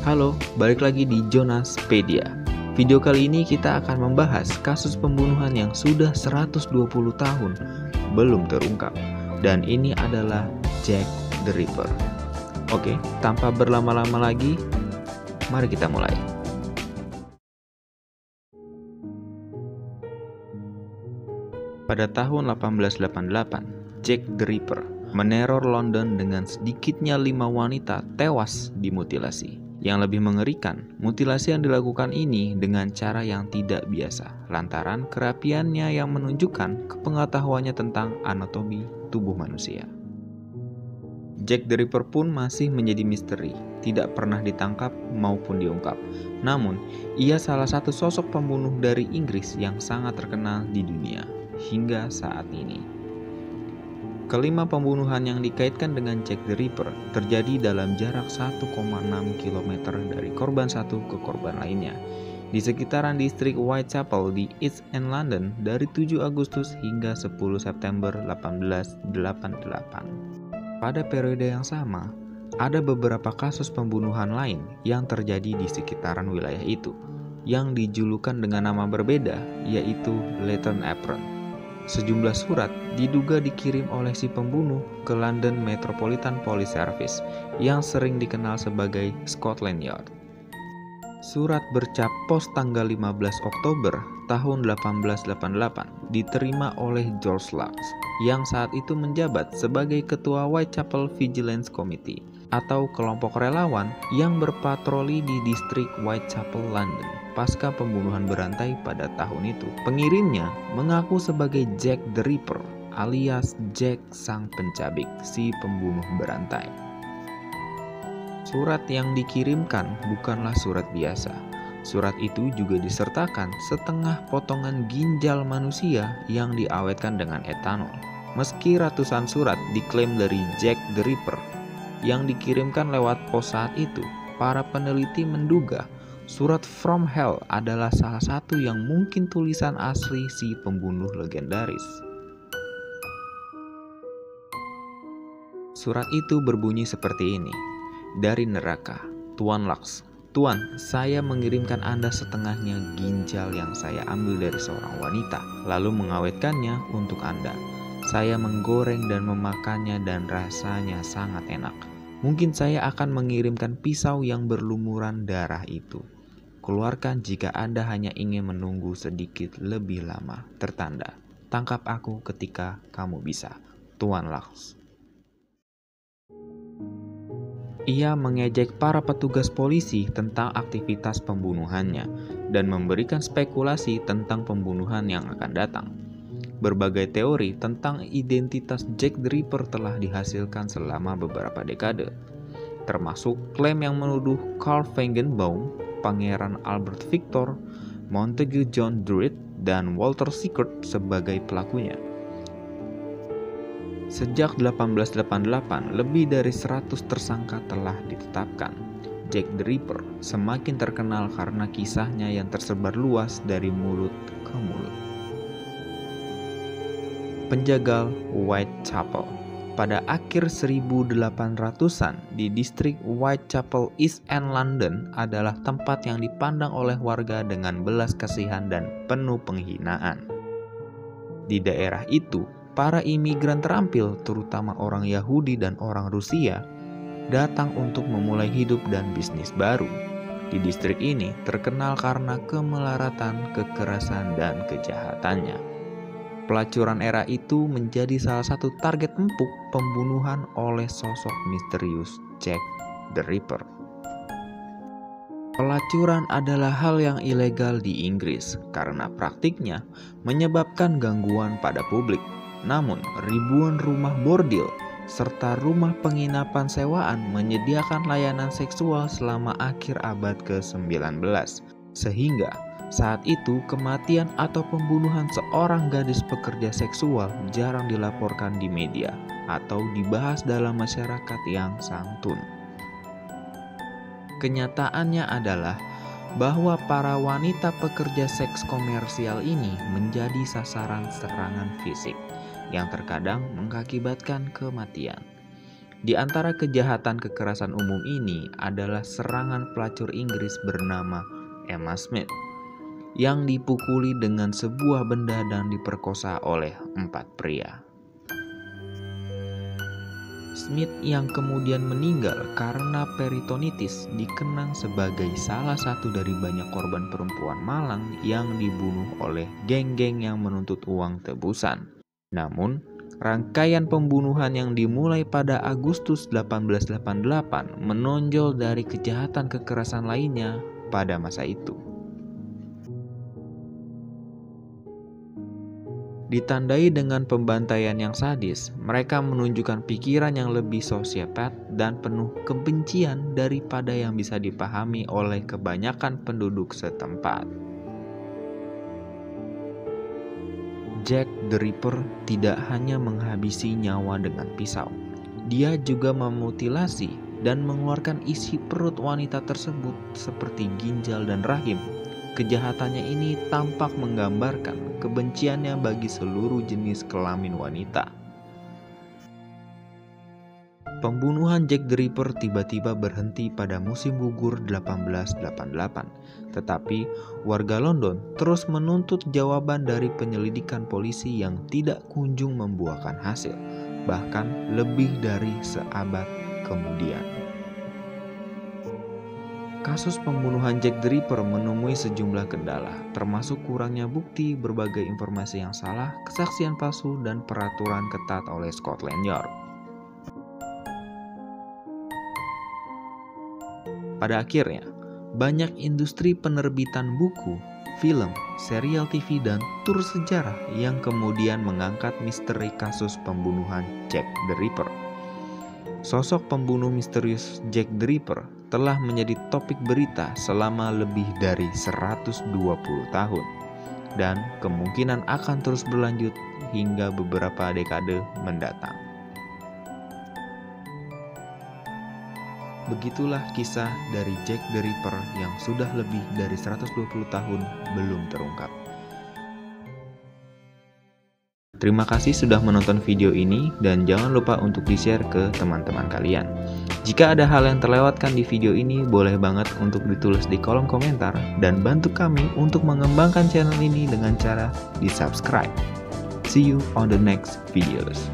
Halo, balik lagi di Jonaspedia. Video kali ini kita akan membahas kasus pembunuhan yang sudah 120 tahun belum terungkap. Dan ini adalah Jack the Ripper. Oke, tanpa berlama-lama lagi, mari kita mulai. Pada tahun 1888, Jack the Ripper meneror London dengan sedikitnya 5 wanita tewas dimutilasi. Yang lebih mengerikan, mutilasi yang dilakukan ini dengan cara yang tidak biasa, lantaran kerapiannya yang menunjukkan kepengetahuannya tentang anatomi tubuh manusia. Jack the Ripper pun masih menjadi misteri, tidak pernah ditangkap maupun diungkap. Namun, ia salah satu sosok pembunuh dari Inggris yang sangat terkenal di dunia hingga saat ini. Kelima pembunuhan yang dikaitkan dengan Jack the Ripper terjadi dalam jarak 1,6 km dari korban satu ke korban lainnya, di sekitaran distrik Whitechapel di East End London dari 7 Agustus hingga 10 September 1888. Pada periode yang sama, ada beberapa kasus pembunuhan lain yang terjadi di sekitaran wilayah itu, yang dijulukan dengan nama berbeda, yaitu Leyton Apron. Sejumlah surat diduga dikirim oleh si pembunuh ke London Metropolitan Police Service yang sering dikenal sebagai Scotland Yard. Surat bercap pos tanggal 15 Oktober tahun 1888 diterima oleh George Lux yang saat itu menjabat sebagai ketua Whitechapel Vigilance Committee atau kelompok relawan yang berpatroli di distrik Whitechapel, London pasca pembunuhan berantai pada tahun itu. Pengirimnya mengaku sebagai Jack the Ripper alias Jack sang pencabik, si pembunuh berantai. Surat yang dikirimkan bukanlah surat biasa. Surat itu juga disertakan setengah potongan ginjal manusia yang diawetkan dengan etanol. Meski ratusan surat diklaim dari Jack the Ripper yang dikirimkan lewat pos saat itu, para peneliti menduga surat From Hell adalah salah satu yang mungkin tulisan asli si pembunuh legendaris. Surat itu berbunyi seperti ini. Dari neraka, Tuan Lux. Tuan, saya mengirimkan Anda setengahnya ginjal yang saya ambil dari seorang wanita, lalu mengawetkannya untuk Anda. Saya menggoreng dan memakannya dan rasanya sangat enak. Mungkin saya akan mengirimkan pisau yang berlumuran darah itu. Keluarkan jika Anda hanya ingin menunggu sedikit lebih lama. Tertanda, tangkap aku ketika kamu bisa. Tuan Lux. Ia mengejek para petugas polisi tentang aktivitas pembunuhannya dan memberikan spekulasi tentang pembunuhan yang akan datang. Berbagai teori tentang identitas Jack the Ripper telah dihasilkan selama beberapa dekade, termasuk klaim yang menuduh Carl Feigenbaum, Pangeran Albert Victor, Montague John Druitt, dan Walter Sickert sebagai pelakunya. Sejak 1888, lebih dari 100 tersangka telah ditetapkan. Jack the Ripper semakin terkenal karena kisahnya yang tersebar luas dari mulut ke mulut. Penjagal Whitechapel. Pada akhir 1800-an di distrik Whitechapel, East End London adalah tempat yang dipandang oleh warga dengan belas kasihan dan penuh penghinaan. Di daerah itu, para imigran terampil, terutama orang Yahudi dan orang Rusia, datang untuk memulai hidup dan bisnis baru. Di distrik ini terkenal karena kemelaratan, kekerasan, dan kejahatannya. Pelacuran era itu menjadi salah satu target empuk pembunuhan oleh sosok misterius Jack the Ripper. Pelacuran adalah hal yang ilegal di Inggris karena praktiknya menyebabkan gangguan pada publik. Namun, ribuan rumah bordil serta rumah penginapan sewaan menyediakan layanan seksual selama akhir abad ke-19. Sehingga saat itu kematian atau pembunuhan seorang gadis pekerja seksual jarang dilaporkan di media atau dibahas dalam masyarakat yang santun. Kenyataannya adalah bahwa para wanita pekerja seks komersial ini menjadi sasaran serangan fisik yang terkadang mengakibatkan kematian. Di antara kejahatan kekerasan umum ini adalah serangan pelacur Inggris bernama Emma Smith yang dipukuli dengan sebuah benda dan diperkosa oleh 4 pria. Smith yang kemudian meninggal karena peritonitis dikenang sebagai salah satu dari banyak korban perempuan malang yang dibunuh oleh geng-geng yang menuntut uang tebusan. Namun, rangkaian pembunuhan yang dimulai pada Agustus 1888 menonjol dari kejahatan kekerasan lainnya pada masa itu. Ditandai dengan pembantaian yang sadis, mereka menunjukkan pikiran yang lebih sosiopat dan penuh kebencian daripada yang bisa dipahami oleh kebanyakan penduduk setempat. Jack the Ripper tidak hanya menghabisi nyawa dengan pisau, dia juga memutilasi dan mengeluarkan isi perut wanita tersebut seperti ginjal dan rahim. Kejahatannya ini tampak menggambarkan kebenciannya bagi seluruh jenis kelamin wanita. Pembunuhan Jack the Ripper tiba-tiba berhenti pada musim gugur 1888, tetapi warga London terus menuntut jawaban dari penyelidikan polisi yang tidak kunjung membuahkan hasil, bahkan lebih dari seabad kemudian. Kasus pembunuhan Jack the Ripper menemui sejumlah kendala, termasuk kurangnya bukti, berbagai informasi yang salah, kesaksian palsu, dan peraturan ketat oleh Scotland Yard. Pada akhirnya, banyak industri penerbitan buku, film, serial TV, dan tur sejarah yang kemudian mengangkat misteri kasus pembunuhan Jack the Ripper. Sosok pembunuh misterius Jack the Ripper telah menjadi topik berita selama lebih dari 120 tahun dan kemungkinan akan terus berlanjut hingga beberapa dekade mendatang. Begitulah kisah dari Jack the Ripper yang sudah lebih dari 120 tahun belum terungkap. Terima kasih sudah menonton video ini dan jangan lupa untuk di-share ke teman-teman kalian. Jika ada hal yang terlewatkan di video ini, boleh banget untuk ditulis di kolom komentar dan bantu kami untuk mengembangkan channel ini dengan cara di-subscribe. See you on the next videos.